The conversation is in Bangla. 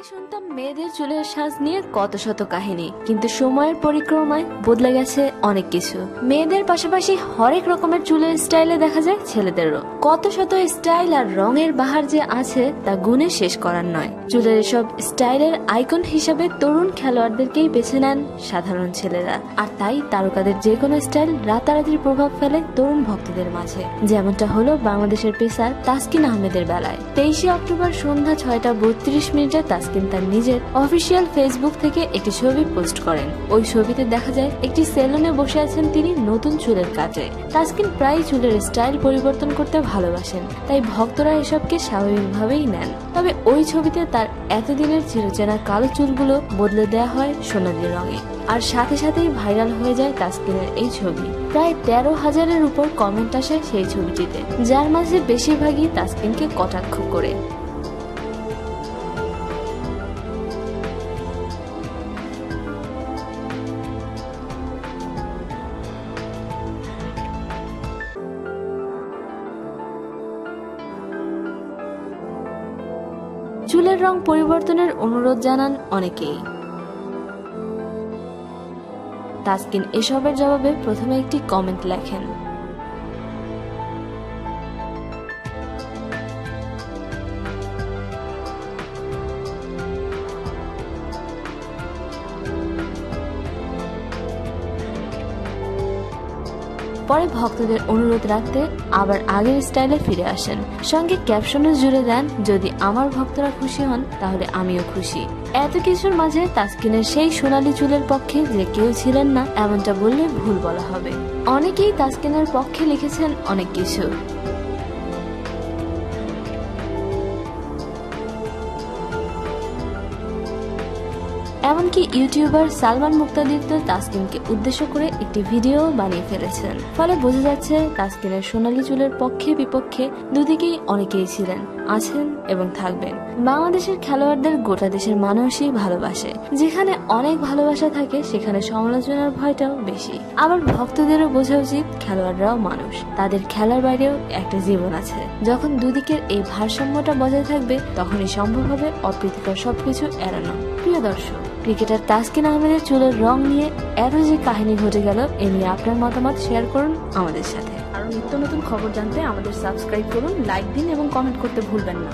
আগে শুনতাম মেয়েদের চুলের সাজ নিয়ে কত শত কাহিনী, কিন্তু সময়ের পরিক্রমায় বদলে গেছে অনেক কিছু। মেয়েদের পাশাপাশি হরেক রকমের চুলের স্টাইলে দেখা যায় ছেলেদেরও। কত শত স্টাইল আর রঙের বাহার যে আছে তা গুণে শেষ করার নয়। চুলের এসব স্টাইলের আইকন হিসাবে তরুণ খেলোয়াড়দেরকেই বেছে নেন সাধারণ ছেলেরা, আর তাই তারকাদের যে কোনো স্টাইল রাতারাতির প্রভাব ফেলে তরুণ ভক্তদের মাঝে। যেমনটা হলো বাংলাদেশের পেসার তাসকিন আহমেদের বেলায়। 23 অক্টোবর সন্ধ্যা 6:32 তাসকিন তার নিজের অফিসিয়াল ফেসবুক থেকে একটি ছবি পোস্ট করেন। ওই ছবিতে দেখা যায় একটি সেলুনে বসে আছেন তিনি নতুন চুলের কাজে। তাসকিন প্রায় চুলের স্টাইল পরিবর্তন করতে ভালোবাসেন, তাই ভক্তরা এসবকে স্বাভাবিকভাবেই নেন। তবে ওই ছবিতে তার এতদিনের চিরচেনা কালো চুলগুলো বদলে দেওয়া হয় সোনালী রঙে, আর সাথে সাথেই ভাইরাল হয়ে যায় তাসকিনের এই ছবি। প্রায় 13,000-এর উপর কমেন্ট আসে সেই ছবিটিতে, যার মাঝে বেশিরভাগই তাসকিনকে কটাক্ষ করে। চুলের রং পরিবর্তনের অনুরোধ জানান অনেকেই। তাসকিন এসবের জবাবে প্রথমে একটি কমেন্ট লেখেন। পরে ভক্তদের অনুরোধ রাখতে আবার আগের স্টাইলে ফিরে আসেন, সঙ্গে ক্যাপশনও জুড়ে দেন, যদি আমার ভক্তরা খুশি হন তাহলে আমিও খুশি। এত কিছুর মাঝে তাসকিনের সেই সোনালী চুলের পক্ষে যে কেউ ছিলেন না এমনটা বললে ভুল বলা হবে। অনেকেই তাসকিনের পক্ষে লিখেছেন অনেক কিছু। এমনকি ইউটিউবার সালমান মুক্তাদির তো তাসকিনকে উদ্দেশ্য করে একটি ভিডিও বানিয়ে ফেলেছেন। ফলে বোঝা যাচ্ছে তাসকিনের সোনালী চুলের পক্ষে বিপক্ষে দুদিকেই অনেকেই ছিলেন, আছেন এবং থাকবেন। বাংলাদেশের খেলোয়াড়দের গোটা দেশের মানুষই ভালোবাসে। যেখানে অনেক ভালোবাসা থাকে সেখানে সমালোচনার ভয়টাও বেশি। আবার ভক্তদেরও বোঝা উচিত খেলোয়াড়রাও মানুষ, তাদের খেলার বাইরেও একটা জীবন আছে। যখন দুদিকের এই ভারসাম্যটা বজায় থাকবে তখনই সম্ভব হবে অপ্রীতিকর সবকিছু এড়ানো। প্রিয় দর্শক, ক্রিকেটার তাসকিন আহমেদের চুলের রং নিয়ে এত যে কাহিনী ঘটে গেল, এ নিয়ে আপনার মতামত শেয়ার করুন আমাদের সাথে। আরো নিত্য নতুন খবর জানতে আমাদের সাবস্ক্রাইব করুন, লাইক দিন এবং কমেন্ট করতে ভুলবেন না।